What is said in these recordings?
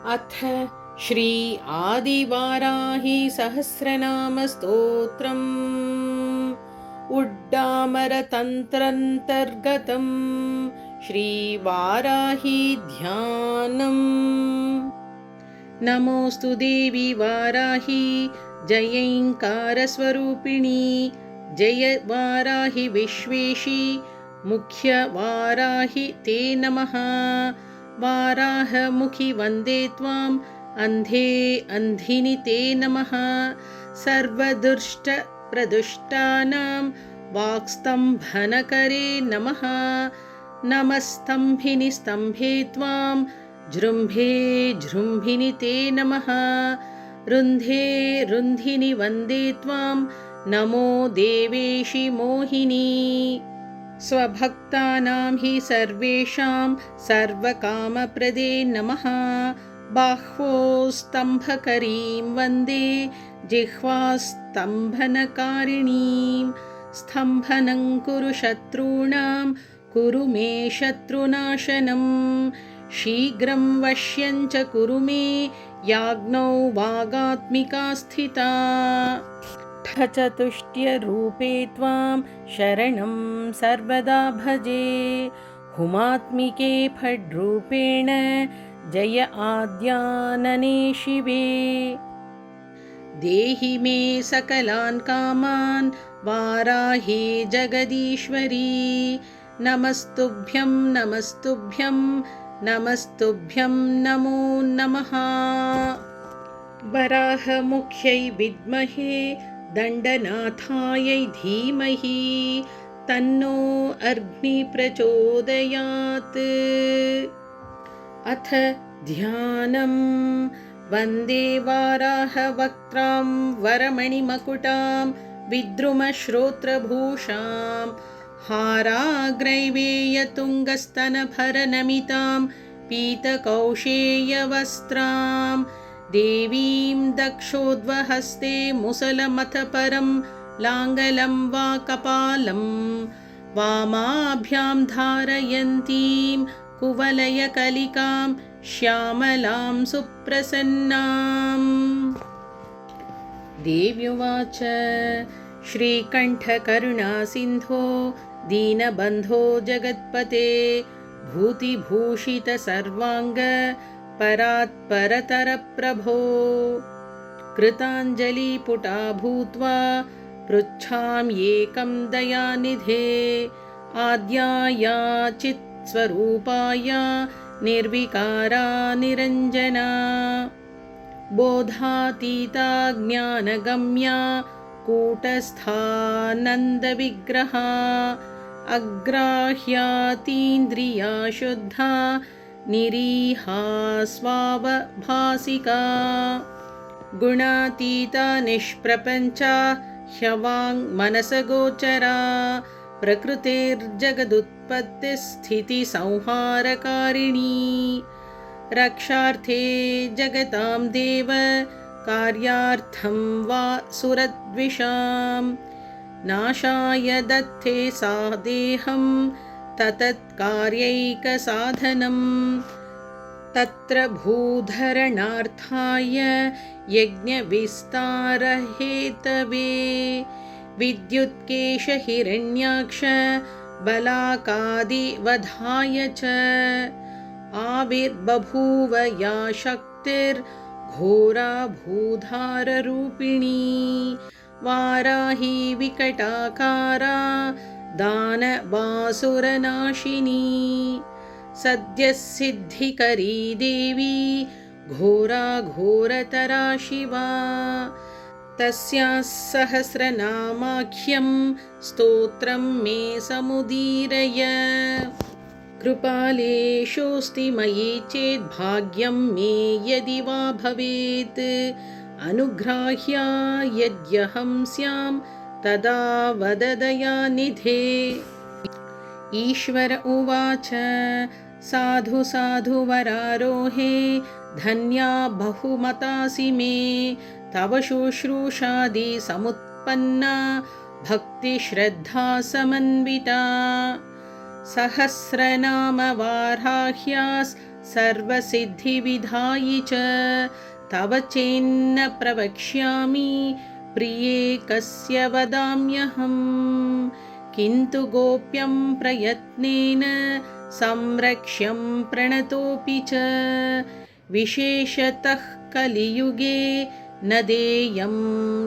अथ श्री आदिवाराही सहस्रनाम स्तोत्रम् उड्डामरतन्त्रान्तर्गतं श्रीवाराही ध्यानम्। नमोऽस्तु देवी वाराही जयैङ्कारस्वरूपिणी, जय वाराही विश्वेशी मुख्य वाराही ते नमः। वाराहमुखि वन्दे त्वाम् अन्धे अन्धिनि ते नमः। सर्वदुष्टप्रदुष्टानां वाक्स्तम्भनकरे नमः। नमस्तम्भिनि स्तम्भे त्वां जृम्भे जृम्भिनि ते नमः। रुन्धे रुन्धिनि वन्दे त्वां नमो देवेशि मोहिनी। स्वभक्तानां हि सर्वेषां सर्वकामप्रदे नमः। बाह्वोस्तम्भकरीं वन्दे जिह्वास्तम्भनकारिणीं। स्तम्भनं कुरु शत्रूणां कुरु मे शत्रुनाशनं। शीघ्रं वश्यं च कुरु मे याज्ञौ वागात्मिका स्थिता। चतुष्ट्यरूपे त्वां शरणं सर्वदा भजे। हुमात्मिके फड्रूपेण जय आद्यानने शिवे। देहि मे सकलान् कामान् वाराही जगदीश्वरी। नमस्तुभ्यं नमस्तुभ्यं नमस्तुभ्यं नमो नमः। वराहमुख्यै विद्महे दण्डनाथायै धीमहि तन्नो अग्निः प्रचोदयात्। अथ ध्यानम्। वन्दे वाराहवक्त्रां वरमणिमकुटां विद्रुमश्रोत्रभूषां। हाराग्रैवेयतुङ्गस्तनभरनमितां पीतकौशेयवस्त्रां। देवीं दक्षोद्वहस्ते मुसलमथ परं लाङ्गलं वा कपालं। वामाभ्यां धारयन्तीं कुवलयकलिकां श्यामलां सुप्रसन्नाम्। देव्युवाच श्रीकण्ठकरुणासिन्धो दीनबन्धो जगत्पते। भूतिभूषितसर्वाङ्ग परात्परतरप्रभो। कृताञ्जलिपुटा भूत्वा पृच्छाम्येकं दयानिधे। आद्याया चित्स्वरूपाया निर्विकारा निरञ्जना। बोधातीता ज्ञानगम्या कूटस्थानन्दविग्रहा। अग्राह्यातीन्द्रिया शुद्धा निरीहा स्वावभासिका। गुणातीता निष्प्रपञ्चा ह्यवाङ्मनसगोचरा। प्रकृतिर्जगदुत्पत्तिस्थितिसंहारकारिणी। रक्षार्थे जगतां देव कार्यार्थं वा सुरद्विषां। नाशाय दत्ते सा देहं तत्कार्यैकसाधनम्। तत्र भूधरणार्थाय यज्ञविस्तारहेतवे। विद्युत्केशहिरण्याक्ष बलाकादिवधाय च। आविर्बभूव या शक्तिर्घोरा भूधाररूपिणी। वाराही विकटाकारा दानवासुरनाशिनी। सद्यःसिद्धिकरी देवी घोरा घोरतरा शिवा। तस्याः सहस्रनामाख्यं स्तोत्रं मे समुदीरय। कृपालेशोऽस्ति मयि चेद् भाग्यं मे यदि वा भवेत्। अनुग्राह्या यद्यहं स्यां तदा वद दयानिधे। ईश्वर उवाच साधु साधु वरारोहे धन्या बहुमतासि मे। तव शुश्रूषादि समुत्पन्ना भक्तिश्रद्धा समन्विता। सहस्रनाम वाराह्यास् सर्वसिद्धिविधायि च तव चेन्न प्रवक्ष्यामि प्रिये कस्य वदाम्यहम् किन्तु गोप्यं प्रयत्नेन संरक्ष्यं प्रणतोऽपि च विशेषतः कलियुगे न देयं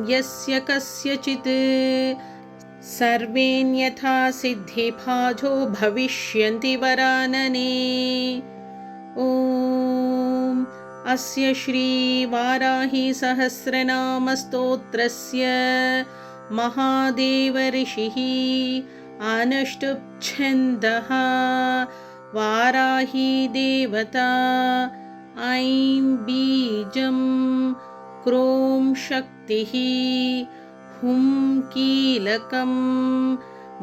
यस्य कस्यचित् सर्वेऽन्यथा सिद्धिभाजो भविष्यन्ति वरानने। ॐ अस्य श्रीवाराही सहस्रनामस्तोत्रस्य महादेव ऋषिः अनुष्टुप् वाराही देवता ऐं बीजं क्रों शक्तिः हुं कीलकं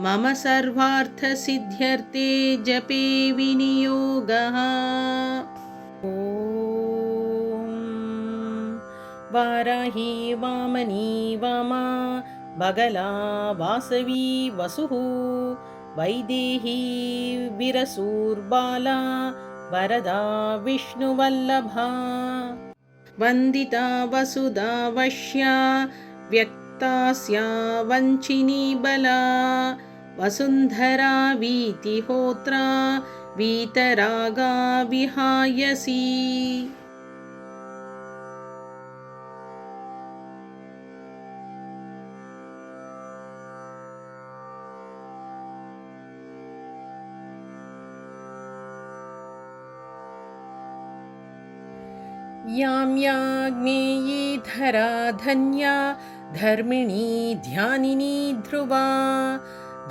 मम सर्वार्थसिद्ध्यर्थे जपे विनियोगः। ॐ वाराही वामनी वामा बगला वासवी वसुः वैदेही विरसूर्बाला वरदा विष्णुवल्लभा वन्दिता वसुधा वश्या व्यक्तास्या वञ्चिनी बला वसुन्धरा वीतिहोत्रा वीतरागा विहायसी। यां याज्ञेयी धरा धन्या धर्मिणी ध्यानिनी ध्रुवा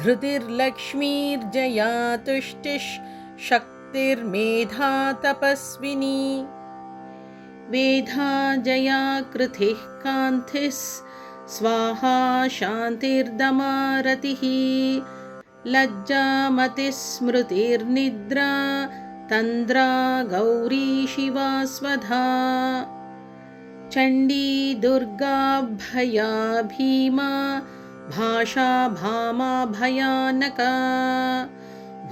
धृतिर्लक्ष्मीर्जया तुष्टिः शक्तिर्मेधा तपस्विनी वेधा जया कृतिः कान्तिः स्वाहा शान्तिर्दमा रतिः लज्जा मतिस्मृतिर्निद्रा तन्द्रा गौरी शिवा स्वधा चण्डी दुर्गा भया भीमा भाषा भामा भयानका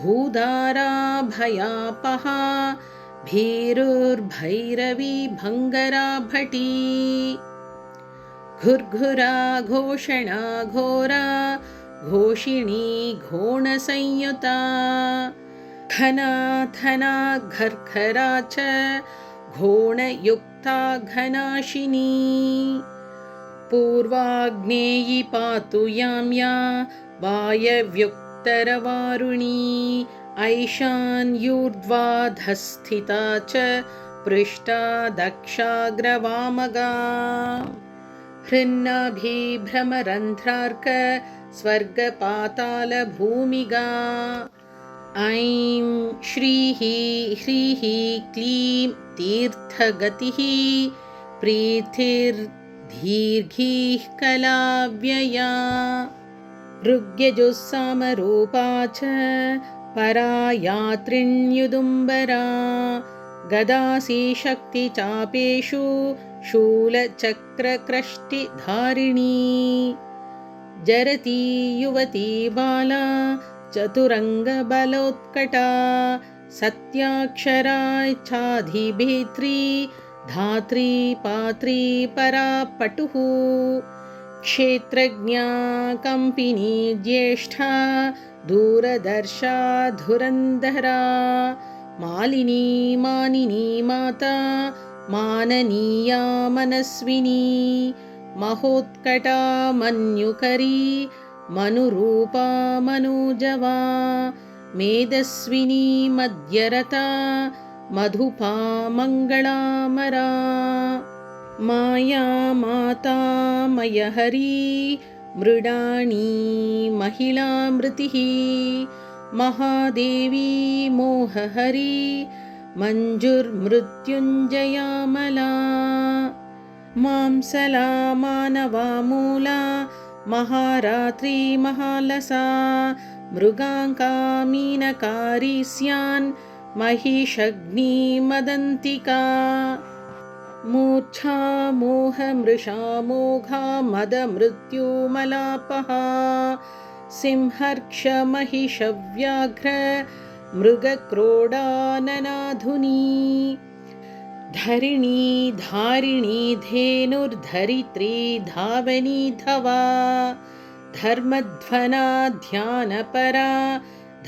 भूदारा भयापहा भीरुर्भैरवी भङ्गरा भटी घुर्घुरा घोषणा घोरा घोषिणी घोणसंयुता घना थना घर्घरा च घोणयुक्ता घनाशिनी पूर्वाग्नेयी पातु यां या वायव्युत्तरवारुणी ऐशान्यूर्ध्वाधस्थिता च पृष्ठा दक्षाग्रवामगा हृन्नाभिभ्रमरन्ध्रार्क स्वर्गपातालभूमिगा ऐं श्रीः ह्रीः क्लीं तीर्थगतिः प्रीतिर्दीर्घीः कलाव्यया ऋग्यजुस्सामरूपा च परा यात्रिण्युदुम्बरा गदासी शक्तिचापेषु शूलचक्रकृष्टिधारिणी जरती युवती बाला चतुरङ्गबलोत्कटा सत्याक्षरा चाधिभेत्री धात्री पात्री परापटुः क्षेत्रज्ञा कम्पिनी ज्येष्ठा दूरदर्शा धुरन्धरा मालिनी मानिनी माता माननीया मनस्विनी महोत्कटा मन्युकरी मनुरूपा मनोजवा मेदस्विनी मध्यरता मधुपा मङ्गलामरा माया माता मयहरी मृडाणी महिलामृतिः महादेवी मोहहरी मञ्जुर्मृत्युञ्जयामला मांसला मानवामूला महारात्री महालसा मृगाङ्का मीनकारी स्यान् महिषग्नी मदन्तिका मूर्च्छा मोहमृषा मोघा मदमृत्युमलापहा सिंहर्क्ष महिषव्याघ्र मृगक्रोडाननाधुनी धरिणी धारिणी धेनुर्धरित्री धावनी धवा धर्मध्वना ध्यानपरा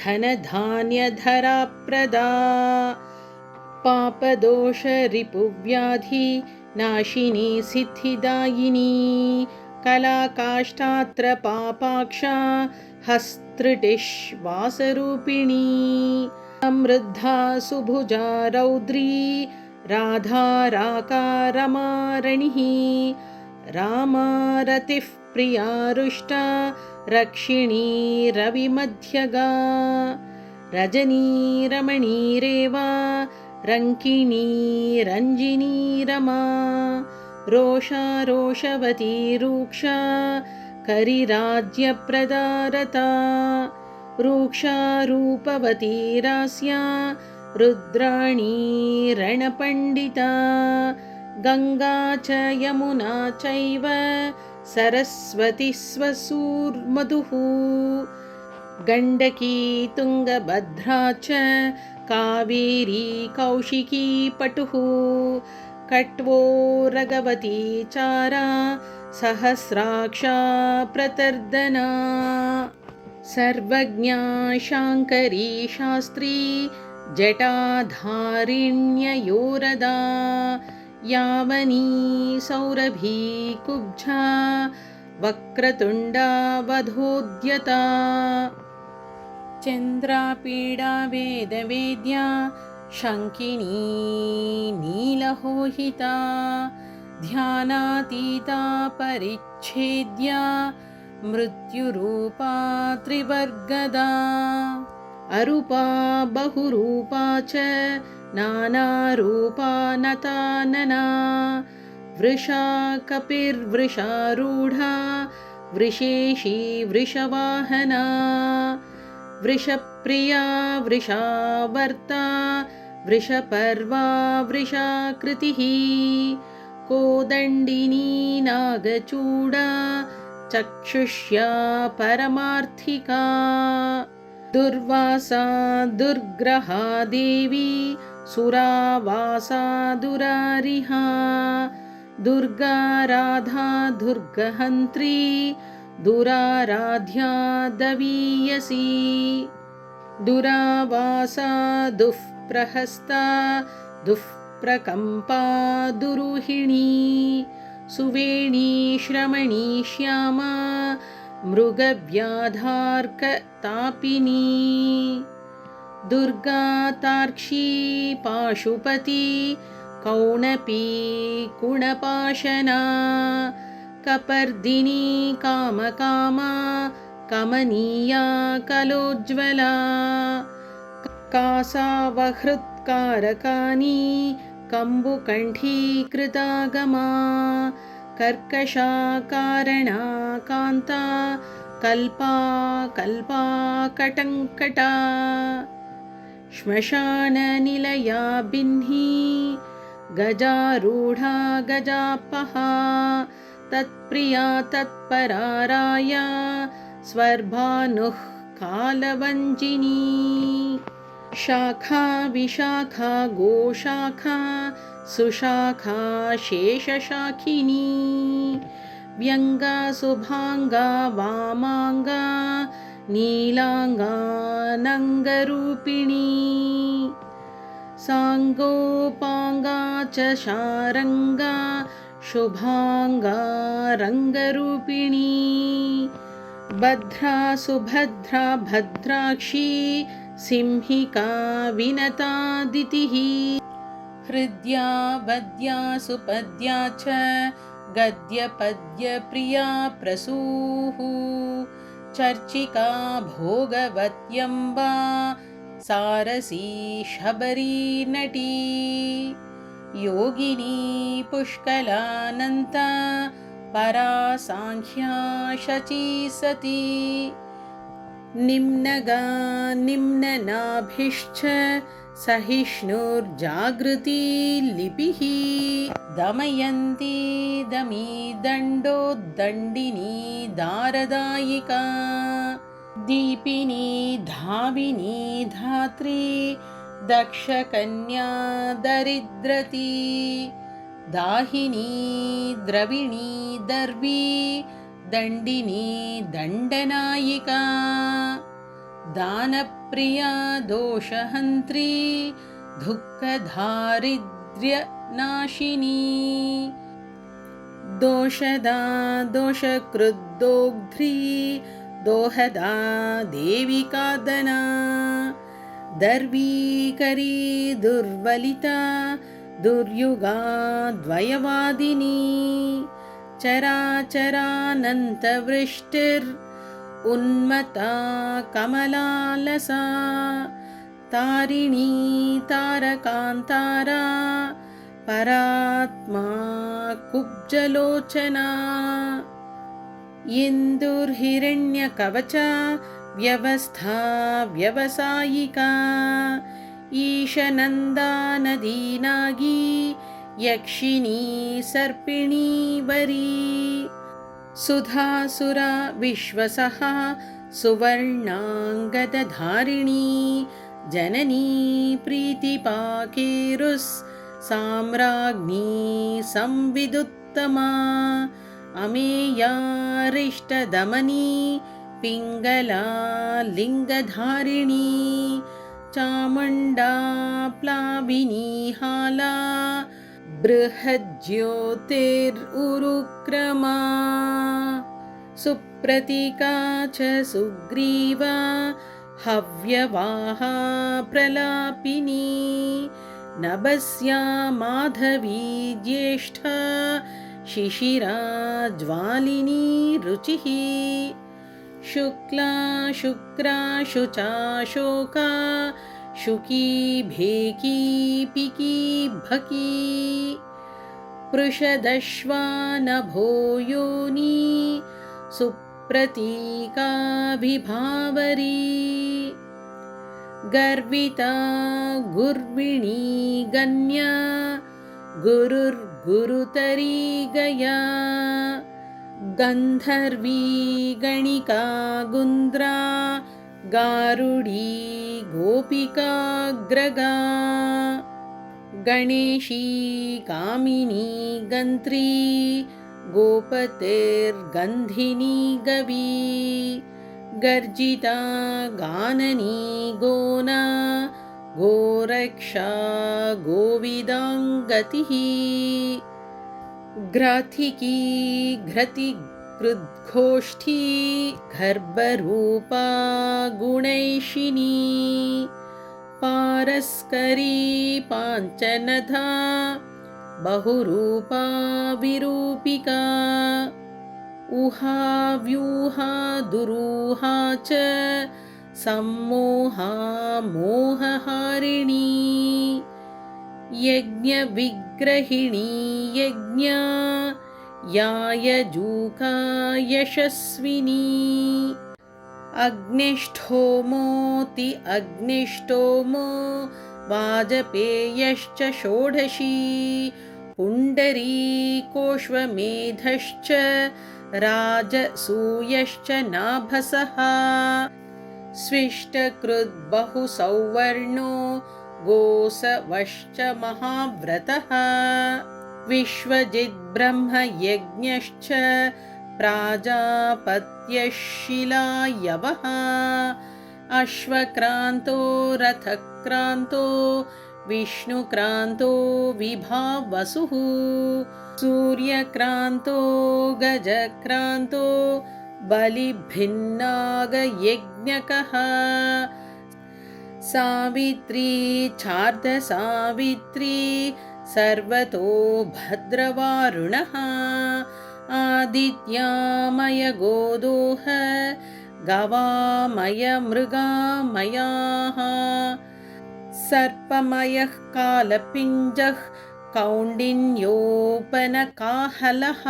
धनधान्यधरा प्रदा पापदोषरिपुव्याधि नाशिनी सिद्धिदायिनी कलाकाष्ठात्र पापाक्षा हस्तृटिश्वासरूपिणी समृद्धा सुभुजा रौद्री राधा राकारमारणिः रामारतिः प्रिया रुष्टा रक्षिणी रविमध्यगा रजनी रमणीरेवा रङ्किणी रञ्जिनी रमा रोषा रोषवती रूक्षा करिराज्यप्रदारता रूक्षा रूपवती रास्या रुद्राणी रणपण्डिता गङ्गा च यमुना चैव सरस्वती स्वसूर्मधुः गण्डकी तुङ्गभद्रा च कावेरी कौशिकी पटुः कट्वो रगवती चारा सहस्राक्षा प्रतर्दना सर्वज्ञा शाङ्करी शास्त्री जटाधारिण्ययोरदा यावनी सौरभी कुब्जा वक्रतुण्डा वधोद्यता चन्द्रापीडा वेदवेद्या शङ्किनी नीलहोहिता ध्यानातीता परिच्छेद्या मृत्युरूपा त्रिवर्गदा अरूपा बहुरूपा च नानारूपा नतानना वृषा कपिर्वृषारूढा वृषेशी वृषवाहना वृषप्रिया वृषावर्ता वृषपर्वा वृषाकृतिः कोदण्डिनी नागचूडा चक्षुष्या परमार्थिका दुर्वासा दुर्ग्रहा देवी सुरावासा दुरारिहा दुर्गा राधा दुर्गहन्त्री दुराराध्या दवीयसी दुरावासा दुःप्रहस्ता दुःप्रकम्पा दुरूहिणी सुवेणी श्रमणी श्यामा मृगव्याधार्कतापिनी दुर्गा तार्क्षी पाशुपती कौणपी कुणपाशना कपर्दिनी कामकामा कमनीया कलोज्ज्वला कासावहृत्कारकानी कम्बुकण्ठीकृतागमा कर्कशा कारणा कान्ता कल्पा कल्पा कटङ्कटा श्मशाननिलया बिह्नी गजारूढा गजापहा तत्प्रिया तत्पराराया स्वर्भानुः कालवञ्जिनी शाखा विशाखा गोशाखा सुशाखा शेषशाखिनी व्यङ्गा शुभाङ्गा वामाङ्गा नीलाङ्गा नङ्गरूपिणी साङ्गोपाङ्गा च शारङ्गा शुभाङ्गा रङ्गरूपिणी भद्रा सुभद्रा भद्राक्षी सिंहिका विनतादितिः हृद्या वद्या सुपद्या च गद्यपद्यप्रिया प्रसूः चर्चिका भोगवत्यम्बा सारसी शबरी नटी योगिनी पुष्कलानन्ता परा साङ्ख्या शची सती निम्नगा निम्ननाभिश्च सहिष्णुर्जागृती लिपिः दमयन्ती दमी दण्डोद्दण्डिनी दारदायिका दीपिनी धाविनी धात्री दक्षकन्या दरिद्रती दाहिनी द्रविणी दर्वी दण्डिनी दण्डनायिका दानप्रिया दोषहन्त्री दुःखदारिद्र्यनाशिनी दोषदा दोषकृद्दोग्ध्री दोहदा देविकादना दर्वीकरी दुर्वलिता दुर्युगा द्वयवादिनी चराचरानन्तवृष्टिर् उन्मत्ता कमलालसा तारिणी तारकान्तारा परात्मा कुब्जलोचना इन्दुर्हिरण्यकवचा व्यवस्था व्यवसायिका ईशनन्दा नदीनागी यक्षिणी सर्पिणी वरी सुधासुरा विश्वसहा सुवर्णाङ्गदधारिणी जननी प्रीतिपाकेरुस् साम्राज्ञी संविदुत्तमा अमेयारिष्टदमनी पिङ्गला लिङ्गधारिणी चामुण्डा प्लाविनी हाला बृहज्योतिरुक्रमा सुप्रतीका च सुग्रीवा हव्यवाहा प्रलापिनी नभस्या माधवी ज्येष्ठा शिशिरा ज्वालिनी रुचिः शुक्ला शुक्रा शुचा शोका शुकी भेकी पिकी भकी पृषदश्वानभो योनी सुप्रतीकाभिभावरी गर्विता गुर्विणी गण्या गुरुर्गुरुतरी गया गन्धर्वी गणिका गुन्द्रा गारुडी गोपिकाग्रगा गणेशी कामिनी गन्त्री गोपतिर्गन्धिनी गवी गर्जिता गाननी गोना गोरक्षा गोविदाङ्गतिः घ्राथिकी घृतिकृद्घोष्ठी गर्भरूपा गुणैषिणी पारस्करी पाञ्चनधा बहुरूपा विरूपिका उहाव्यूहा दुरूहा च सम्मोहा मोहहारिणी यज्ञविग्रहिणी यज्ञा यायजूका यशस्विनी अग्निष्ठोमोति अग्निष्टोमो वाजपेयश्च षोडशी पुण्डरीकोऽश्वमेधश्च राजसूयश्च नाभसः स्विष्टकृद्बहुसौवर्णो गोसवश्च महाव्रतः विश्वजिद्ब्रह्मयज्ञश्च प्राजापत्यशिलायवः अश्वक्रान्तो रथक्रान्तो विष्णुक्रान्तो विभावसुः सूर्यक्रान्तो गजक्रान्तो बलिभिन्नागयज्ञकः सावित्री चार्धसावित्री सर्वतो भद्रवारुणः आदित्यामयगोदोह गवामयमृगामयाः सर्पमयः कालपिञ्जः कौण्डिन्योपनकाहलः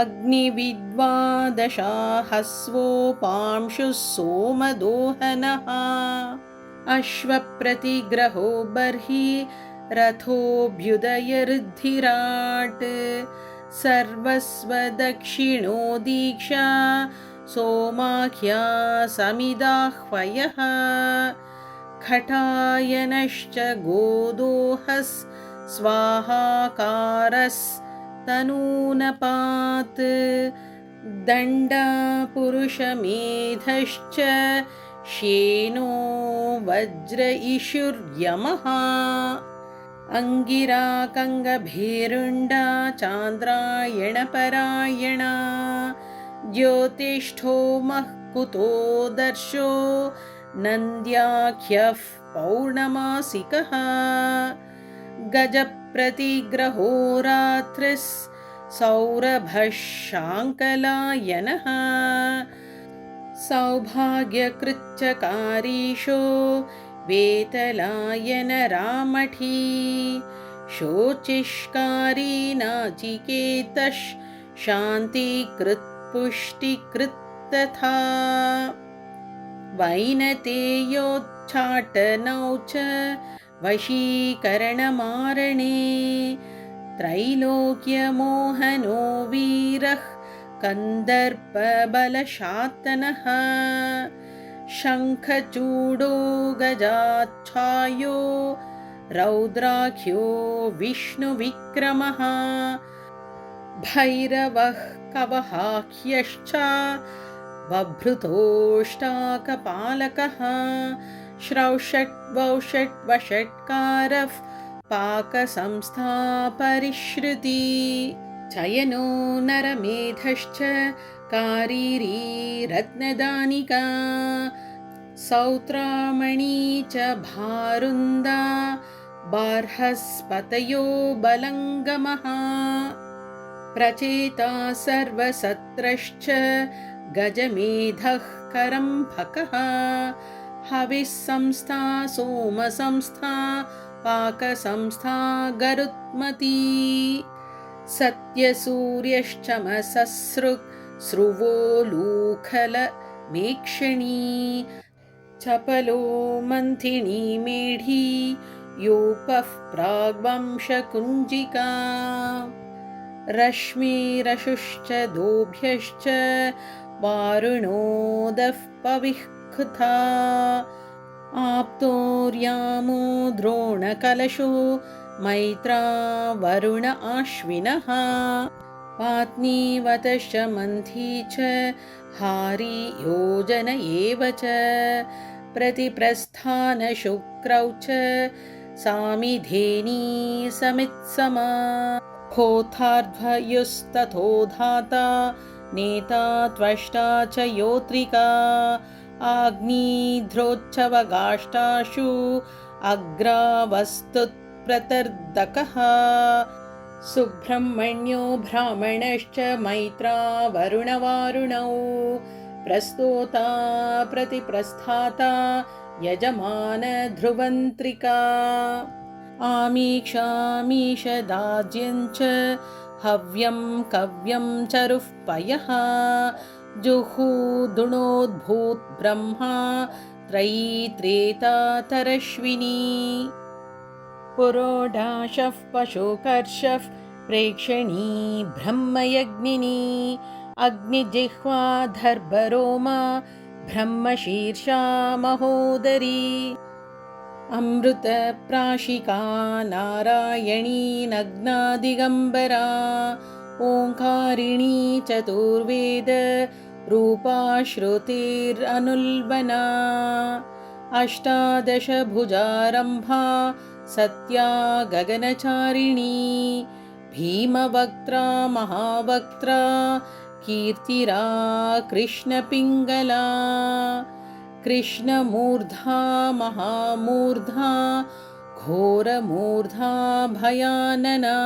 अग्निविद्वादशाहस्वोपांशुः सोमदोहनः अश्वप्रतिग्रहो बर्हि रथोऽभ्युदयऋद्धिराट् सर्वस्वदक्षिणो दीक्षा सोमाख्या समिदाह्वयः घटायनश्च गोदोहस् स्वाहाकारस्तनूनपात् दण्डा पुरुषमेधश्च श्येनो वज्र इषुर्यमः अंगिरा कंगभेरुंडा चांद्रायणपरायणा ज्योतिष्ठोमः कुतो दर्शो नन्द्याख्यः पौर्णमासिकः गजप्रतिग्रहो रात्रिस् सौरभः शाङ्कलायनः सौभाग्यकृच्चकारीशो वेतलायन रामठी शोचिष्कारी नाचिकेतः शान्तिकृत्पुष्टिकृत् तथा वैनतेयोच्चाटनौ च वशीकरणमारणे त्रैलोक्यमोहनो वीरः कन्दर्पबलशातनः शङ्खचूडो गजाच्छायो रौद्राख्यो विष्णुविक्रमः भैरवः कवहाख्यश्च बभृतोष्टाकपालकः श्रौषट्वौषट्वषट्कारः पाकसंस्थापरिश्रुति चयनो नरमेधश्च कारीरी रत्नदानिका सौत्रामणी च भारुन्दा बार्हस्पतयो बलङ्गमः प्रचेता सर्वसत्रश्च गजमेधः करम्भकः हविस्संस्था सोमसंस्था पाकसंस्था गरुत्मती सत्यसूर्यश्चमससृक् स्रुवोलूखलमेक्षणी चपलो मन्थिनी मेढी योपः प्राग्वंशकुञ्जिका रश्मिरशुश्च दोभ्यश्च वारुणोदः पविःखुता आप्तोर्यामो द्रोणकलशो मैत्रा वरुण आश्विनः पात्नीवतश्च मन्थी च हारी योजन एव च प्रतिप्रस्थानशुक्रौ च सामिधेनी समित्समा होतार्ध्वयुस्तथो धाता नेता त्वष्टा च योत्रिका आग्निध्रोच्छवगाष्टाशु अग्रावस्तुत्प्रतर्दकः सुब्रह्मण्यो ब्राह्मणश्च मैत्रा वरुणवारुणौ प्रस्तोता प्रतिप्रस्थाता यजमान ध्रुवन्त्रिका आमीक्षामीशदाज्यं च हव्यं कव्यं चरुः पयः जुहुदुणोद्भूत् ब्रह्मा त्रयी त्रेता तरश्विनी पुरोडाशः पशुकर्षः प्रेक्षणी ब्रह्मयज्ञिनी अग्निजिह्वा दर्भरोमा ब्रह्मशीर्षा महोदरी अमृतप्राशिका नारायणी नग्नादिगम्बरा ओङ्कारिणी चतुर्वेद रूपा श्रुतिरनुल्बना अष्टादशभुजारम्भा सत्या गगनचारिणी भीमवक्त्रा महावक्त्रा कीर्तिरा कृष्णपिङ्गला कृष्णमूर्धा महामूर्धा घोरमूर्धा भयानना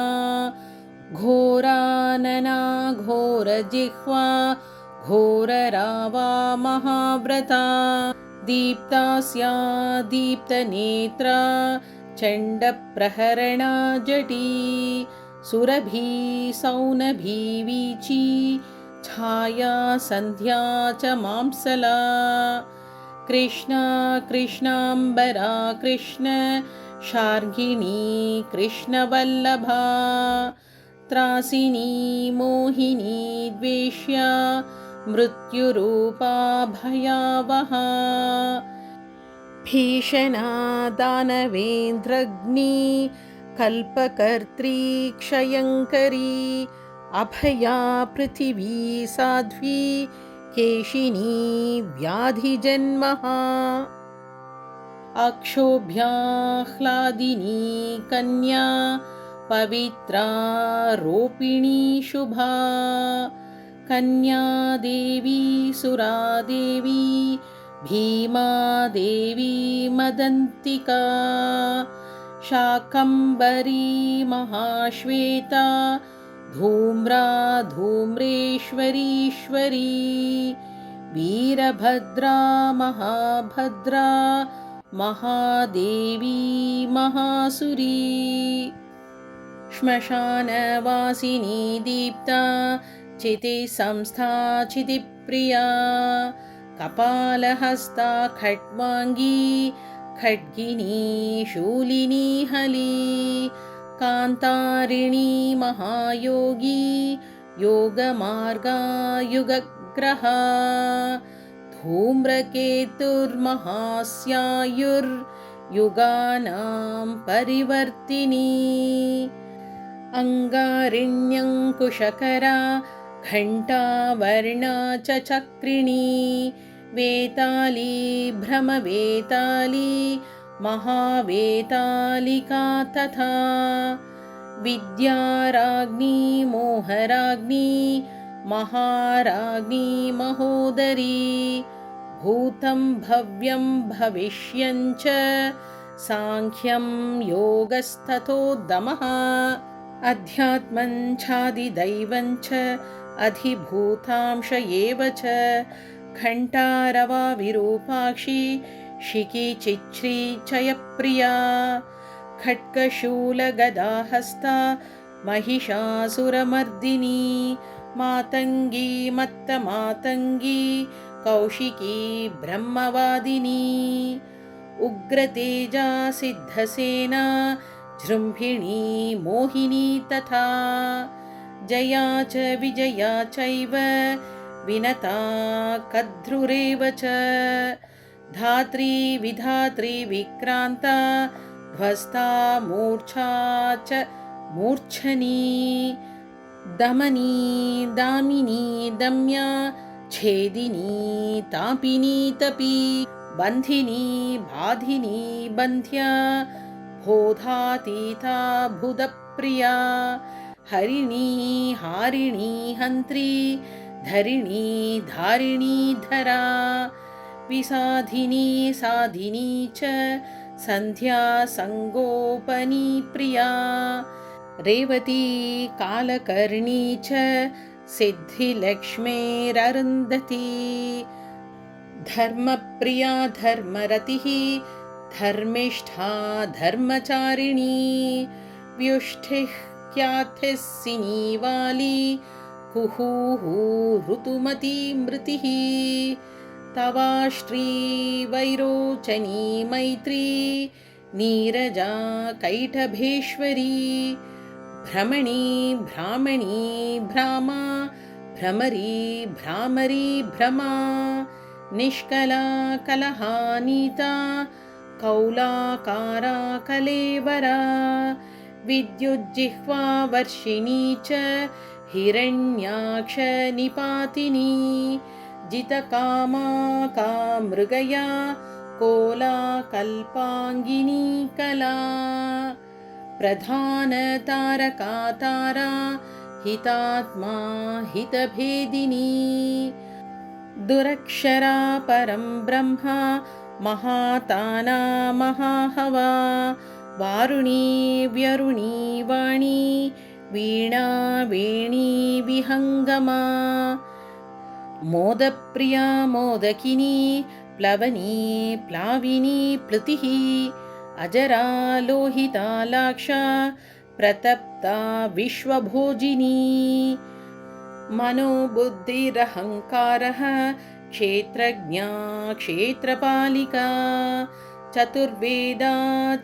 घोरानना घोरजिह्वा घोररावा महाव्रता दीप्तास्या दीप्तनेत्रा चण्डप्रहरणा जटी सुरभी सौनभी वीची छाया सन्ध्या च मांसला कृष्णा कृष्णाम्बरा कृष्ण शार्ङ्गिणी कृष्णवल्लभा त्रासिनी मोहिनी द्वेष्या मृत्युरूपा भयावहा भीषणा दानवेन्द्रग्नी कल्पकर्त्री क्षयङ्करी अभया पृथिवी साध्वी केशिनी व्याधिजन्महा अक्षोभ्याह्लादिनी कन्या पवित्रा रोपिणी शुभा कन्या देवी सुरादेवी भीमा देवी मदन्तिका शाकम्भरी महाश्वेता धूम्रा धूम्रेश्वरीश्वरी वीरभद्रा महाभद्रा महादेवी महासुरी श्मशानवासिनी दीप्ता चितिसंस्था चितिप्रिया कपालहस्ता खट्वाङ्गी खड्गिनी शूलिनी हली कान्तारिणी महायोगी योगमार्गा युगग्रहा धूम्रकेतुर्महास्यायुर्युगानां परिवर्तिनी अङ्गारिण्यङ्कुशकरा घण्टावर्णा च चक्रिणी वेताली भ्रमवेताली महावेतालिका तथा विद्याराज्ञी मोहराज्ञी महाराज्ञी महोदरी भूतं भव्यं भविष्यं च सांख्यं योगस्तथोद्दमः अध्यात्मं चादिदैवं च अधिभूतांश एव च घण्टारवा विरूपाक्षी शिखी चिच्छ्री चयप्रिया खड्गशूलगदाहस्ता महिषासुरमर्दिनी मातङ्गी मत्तमातङ्गी कौशिकी ब्रह्मवादिनी उग्रतेजा सिद्धसेना जृम्भिणी मोहिनी तथा जया च विजया चैव विनता कद्रुरेव च धात्री विधात्री विक्रान्ता ध्वस्ता मूर्छा च मूर्च्छनी दमनी दामिनी दम्या छेदिनी तापिनी तपी बन्धिनी बाधिनी बन्ध्या बोधातीता भुदप्रिया हरिणी हारिणी हन्त्री धरिणी धारिणी धरा विसाधिनी साधिनी च सन्ध्या संगोपनी प्रिया रेवती कालकर्णी च सिद्धिलक्ष्मेररुन्धती धर्मप्रिया धर्मरतिः धर्मिष्ठा धर्मचारिणी व्युष्टिः ख्यातिः सिनीवाली कुहूः ऋतुमती मृतिः तवाश्री वैरोचनी मैत्री नीरजा कैटभेश्वरी भ्रमणी भ्रामणी भ्रामा भ्रमरी भ्रामरी भ्रमा निष्कला कलहानीता कौलाकारा कलेवरा विद्युज्जिह्वा वर्षिणी च हिरण्याक्ष निपातिनी जितकामा कामृगया कोला कल्पाङ्गिनी कला प्रधानतारका तारा हितात्मा हितभेदिनी दुरक्षरा परं ब्रह्मा महाताना महाहवा वारुणी व्यरुणी वाणी वीणा वेणी विहङ्गमा मोदप्रिया मोदकिनी प्लवनी प्लाविनी प्लुतिः अजरा लोहिता लाक्षा प्रतप्ता विश्वभोजिनी मनोबुद्धिरहङ्कारः क्षेत्रज्ञा क्षेत्रपालिका चतुर्वेदा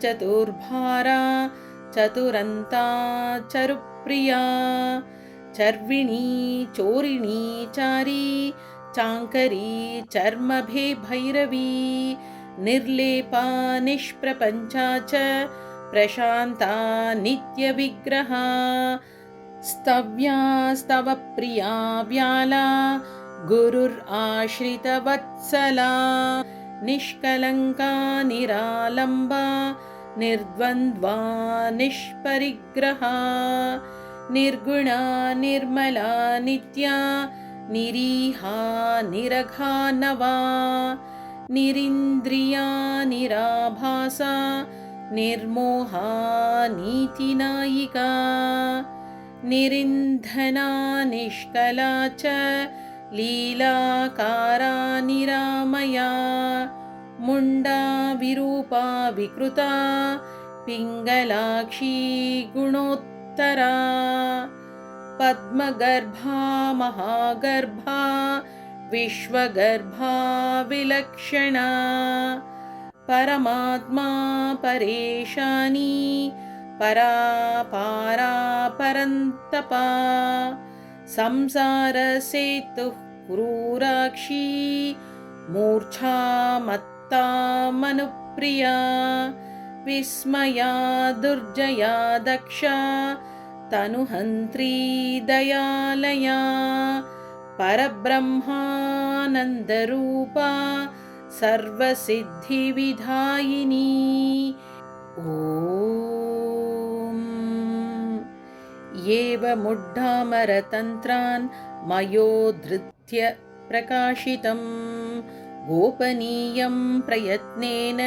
चतुर्भारा चतुरन्ता चरुप्रिया चर्विणी चोरिणी चारी चाङ्करी चर्मभे भैरवी निर्लेपा निष्प्रपञ्चा च प्रशान्ता नित्यविग्रहा स्तव्या स्तवप्रिया व्याला गुरुराश्रितवत्सला निष्कलङ्का निरालम्बा निर्द्वन्द्वा निष्परिग्रहा निर्गुणा निर्मला नित्या निरीहा निरघा नवा निरिन्द्रिया निराभासा निर्मोहा नीतिनायिका निरिन्धना निष्कला च लीलाकारा निरामया मुण्डा विरूपा विकृता पिङ्गलाक्षी गुणोत्तरा पद्मगर्भा महागर्भा विश्वगर्भा विलक्षणा परमात्मा परेशानी परापारा परन्तपा संसारसेतुः क्रूराक्षी मूर्छा मत्ता मनुप्रिया विस्मया दुर्जया दक्षा तनुहन्त्री दयालया परब्रह्मानन्दरूपा सर्वसिद्धिविधायिनी ॐ एवमुड्डामरतन्त्रान् मयोद्धृत्य प्रकाशितं गोपनीयं प्रयत्नेन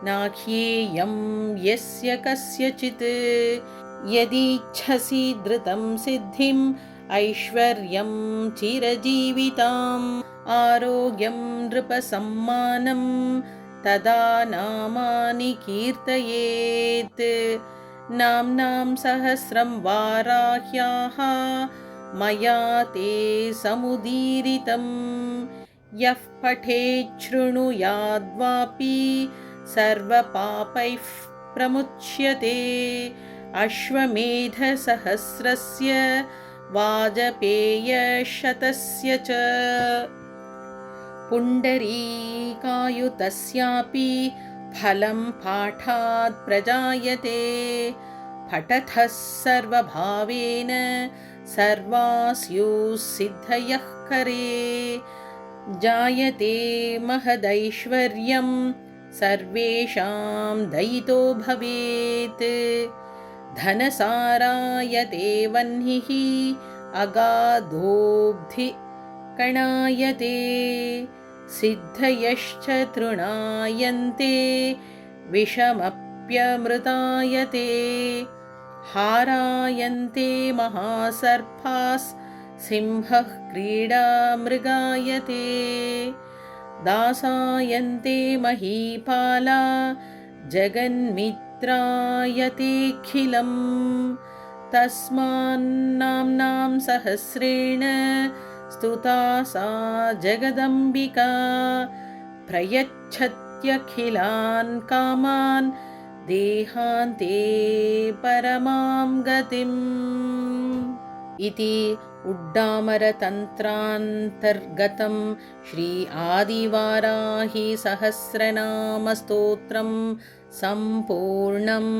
नाख्येयं यस्य कस्यचित् यदीच्छसि धृतं सिद्धिम् ऐश्वर्यं चिरजीविताम् आरोग्यं नृपसम्मानं तदा नामानि कीर्तयेत् नाम्नां सहस्रं वाराह्याः मया ते समुदीरितं यः पठेत् शृणुयाद्वापि सर्वपापैः प्रमुच्यते अश्वमेधसहस्रस्य वाजपेयशतस्य च पुण्डरीकायुतस्यापि फलं पाठात् प्रजायते पठतः सर्वभावेन सर्वास्युः सिद्धयः करे जायते महदैश्वर्यं सर्वेषां दयितो भवेत् धनसारायते वह्निः अगाधोऽब्धिकणायते सिद्धयश्च तृणायन्ते विषमप्यमृतायते हारायन्ते महासर्पास् सिंहः क्रीडामृगायते दासायन्ते महीपाला जगन्मित्रायतेऽखिलं तस्मान्नाम्नां सहस्रेण स्तुता सा जगदम्बिका प्रयच्छत्यखिलान् कामान् देहान्ते परमां गतिम् इति उड्डामरतन्त्रान्तर्गतं श्री आदिवाराही सहस्रनामस्तोत्रं सम्पूर्णम्।